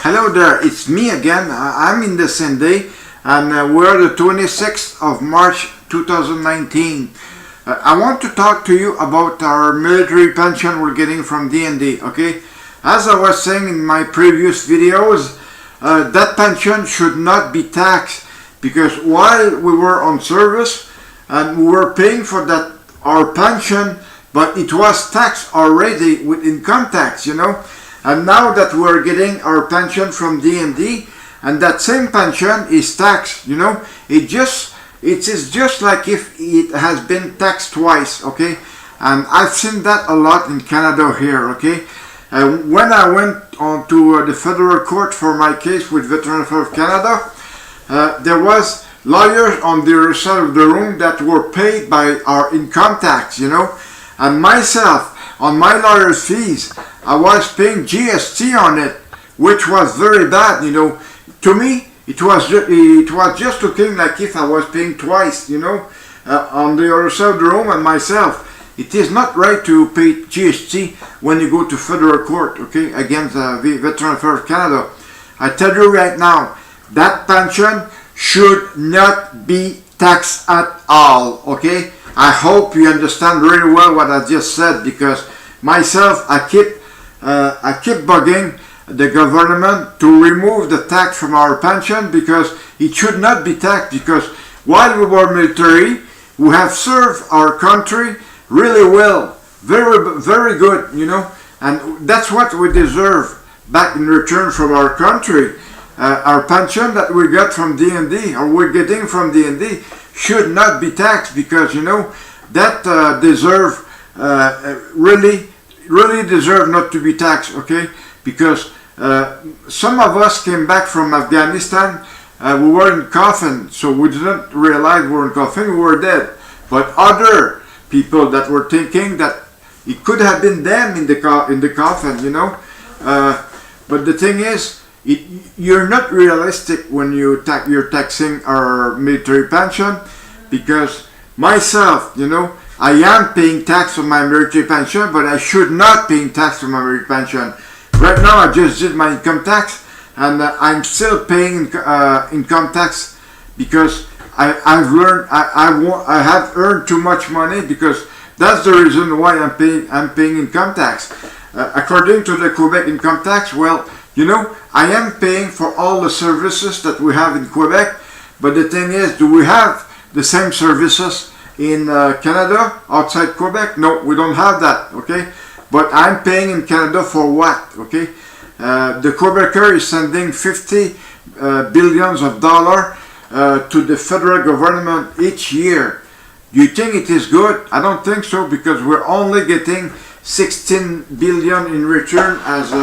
Hello there, it's me again. I'm in the same day, and we're the 26th of March 2019. I want to talk to you about our military pension we're getting from D&D, okay? As I was saying in my previous videos, that pension should not be taxed because while we were on service and we were paying for that our pension, but it was taxed already with income tax, you know. And now that we're getting our pension from D&D, and that same pension is taxed, you know, it is just like if it has been taxed twice, okay? And I've seen that a lot in Canada here, okay? When I went on to the federal court for my case with Veterans Affairs of Canada, there was lawyers on the other side of the room that were paid by our income tax, you know? And myself, on my lawyer's fees, I was paying GST on it, which was very bad, you know. To me, it was just looking like if I was paying twice, you know, on the other side of the room and myself. It is not right to pay GST when you go to federal court, okay, against the Veterans Affairs of Canada. I tell you right now, that pension should not be taxed at all, okay? I hope you understand really well what I just said, because myself, I keep bugging the government to remove the tax from our pension because it should not be taxed, because while we were military, we have served our country really well, very good, you know, and that's what we deserve back in return from our country. Our pension that we got from D&D, or we're getting from D&D, should not be taxed, because, you know, that deserve really deserve not to be taxed, okay? Because some of us came back from Afghanistan, we were in coffin, so we didn't realize we were in coffin, we were dead. But other people that were thinking that it could have been them in the coffin, you know? But the thing is, you're not realistic when you're taxing our military pension, because myself, you know, I am paying tax on my military pension, but I should not pay tax on my military pension. Right now, I just did my income tax, and I'm still paying income tax because I have earned too much money, because that's the reason why I'm paying income tax. According to the Quebec income tax, well, you know, I am paying for all the services that we have in Quebec, but the thing is, do we have the same services in Canada outside Quebec? No, we don't have that, okay? But I'm paying in Canada for what, okay? The Quebecer is sending 50 billions of dollars to the federal government each year. Do you think it is good? I don't think so, because we're only getting 16 billion in return as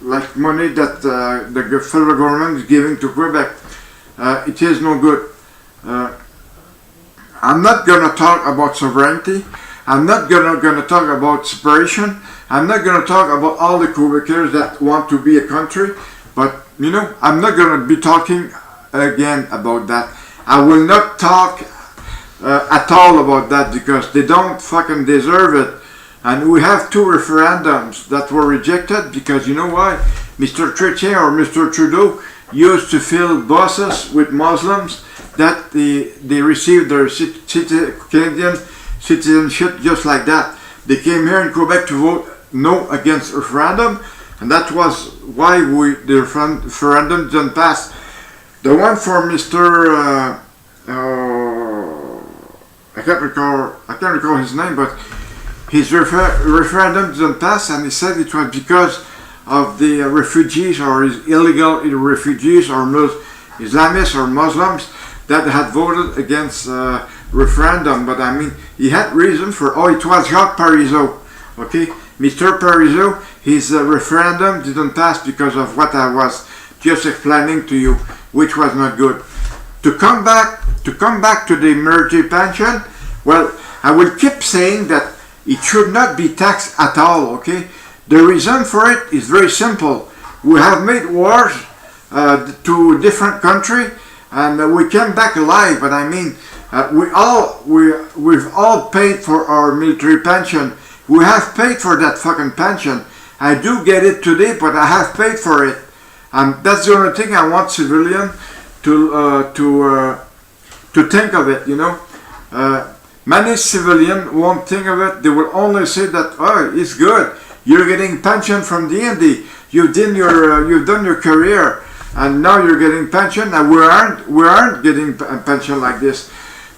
like money that the federal government is giving to Quebec. It is no good. I'm not going to talk about sovereignty. I'm not going to talk about separation. I'm not going to talk about all the Quebecers that want to be a country. But, you know, I'm not going to be talking again about that. I will not talk at all about that, because they don't fucking deserve it. And we have two referendums that were rejected because, you know why? Mr. Chrétien or Mr. Trudeau used to fill buses with Muslims that they received their Canadian citizenship just like that. They came here in Quebec to vote no against referendum, and that was why the referendum didn't pass. The one for Mr. I can't recall his name, but his referendum didn't pass, and he said it was because of the refugees, or illegal refugees, or Islamists or Muslims that had voted against referendum. But I mean, he had reason for, it was Jacques Parizeau, okay? Mr. Parizeau, his referendum didn't pass because of what I was just explaining to you, which was not good. To come back to the military pension, well, I will keep saying that it should not be taxed at all, okay? The reason for it is very simple. We have made wars to different countries, and we came back alive, but I mean, we've all paid for our military pension. We have paid for that fucking pension. I do get it today, but I have paid for it. And that's the only thing I want civilian to think of it, you know. Many civilians won't think of it. They will only say that, oh, it's good. You're getting pension from DND. You've done your career, and now you're getting pension. And we aren't getting a pension like this.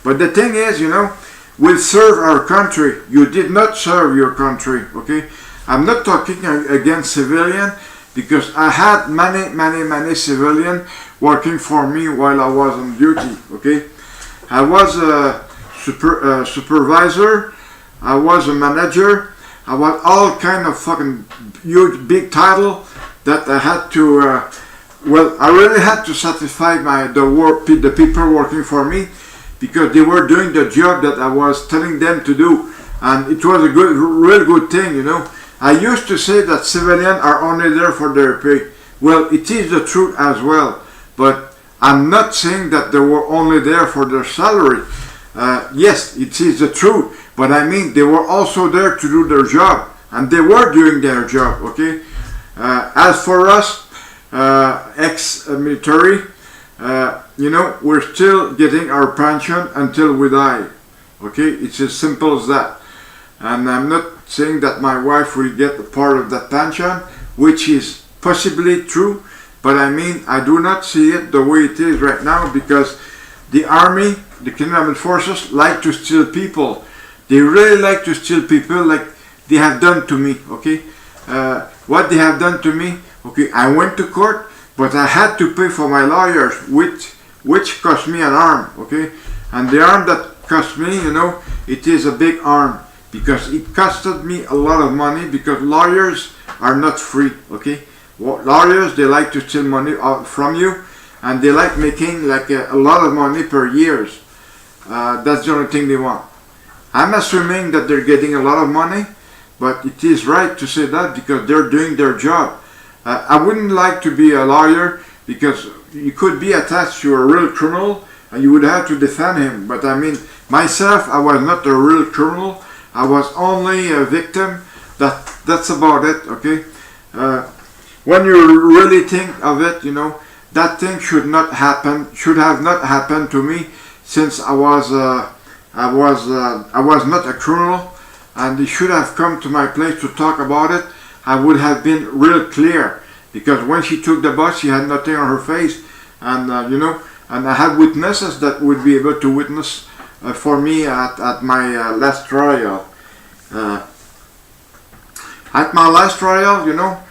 But the thing is, you know, we serve our country. You did not serve your country. Okay, I'm not talking against civilian, because I had many civilians working for me while I was on duty. Okay, I was a supervisor, I was a manager, I was all kind of fucking huge big title that I had to I really had to satisfy the people working for me, because they were doing the job that I was telling them to do, and it was a real good thing, you know. I used to say that civilians are only there for their pay. Well, it is the truth as well, but I'm not saying that they were only there for their salary. Yes, it is the truth, but I mean they were also there to do their job, and they were doing their job. Okay. As for us, ex-military, you know, we're still getting our pension until we die. Okay, it's as simple as that. And I'm not saying that my wife will get a part of that pension, which is possibly true, but I mean I do not see it the way it is right now, because the army, the Canadian Armed Forces, like to steal people. They really like to steal people, like they have done to me. Okay, what they have done to me. Okay, I went to court, but I had to pay for my lawyers, which cost me an arm. Okay, and the arm that cost me, you know, it is a big arm, because it costed me a lot of money, because lawyers are not free. Okay, lawyers, they like to steal money from you, and they like making like a lot of money per year. That's the only thing they want. I'm assuming that they're getting a lot of money, but it is right to say that, because they're doing their job. I wouldn't like to be a lawyer, because you could be attached to a real criminal and you would have to defend him. But I mean, myself, I was not a real criminal. I was only a victim. That's about it. Okay. When you really think of it, you know, that thing should have not happened to me, since I was not a criminal, and they should have come to my place to talk about it. I would have been real clear, because when she took the bus, she had nothing on her face, and you know, and I had witnesses that would be able to witness for me at my last trial. At my last trial, you know,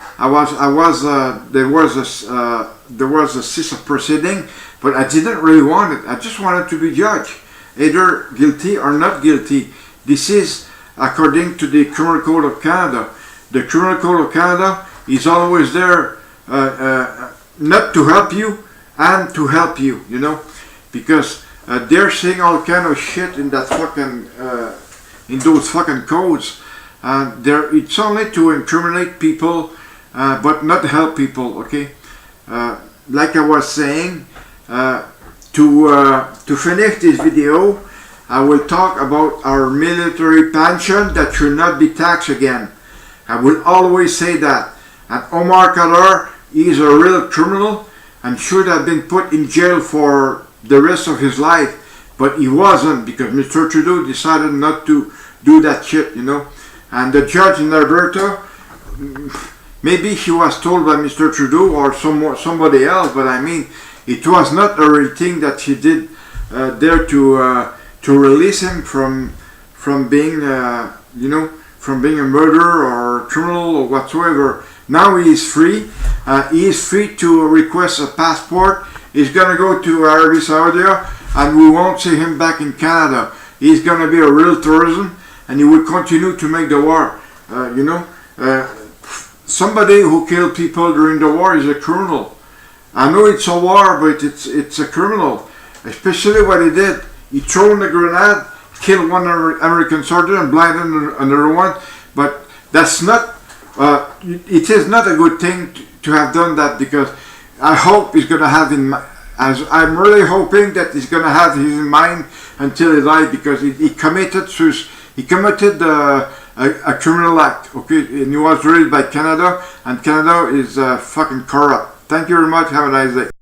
there was a cease of proceeding, but I didn't really want it. I just wanted to be judged, either guilty or not guilty. This is according to the Criminal Code of Canada. The Criminal Code of Canada is always there not to help you and to help you, you know, because they're saying all kind of shit in that fucking in those fucking codes. It's only to incriminate people, but not help people. Okay, like I was saying, to finish this video, I will talk about our military pension that should not be taxed again. I will always say that. And Omar Khadr is a real criminal and should have been put in jail for the rest of his life, but he wasn't, because Mr. Trudeau decided not to do that shit, you know. And the judge in Alberta, maybe he was told by Mr. Trudeau or somebody else, but I mean, it was not a real thing that he did there to release him from being, you know, from being a murderer or criminal or whatsoever. Now he is free. He is free to request a passport. He's gonna go to Arabia Saudi, and we won't see him back in Canada. He's gonna be a real terrorism, and he will continue to make the war. You know, somebody who killed people during the war is a criminal. I know it's a war, but it's a criminal. Especially what he did. He threw a grenade, killed one American soldier and blinded another one. But that's not. It is not a good thing to have done that, because I hope he's gonna have I'm really hoping that he's gonna have his in mind until he died, because he committed a criminal act. Okay, and he was raised by Canada, and Canada is fucking corrupt. Thank you very much. Have a nice day.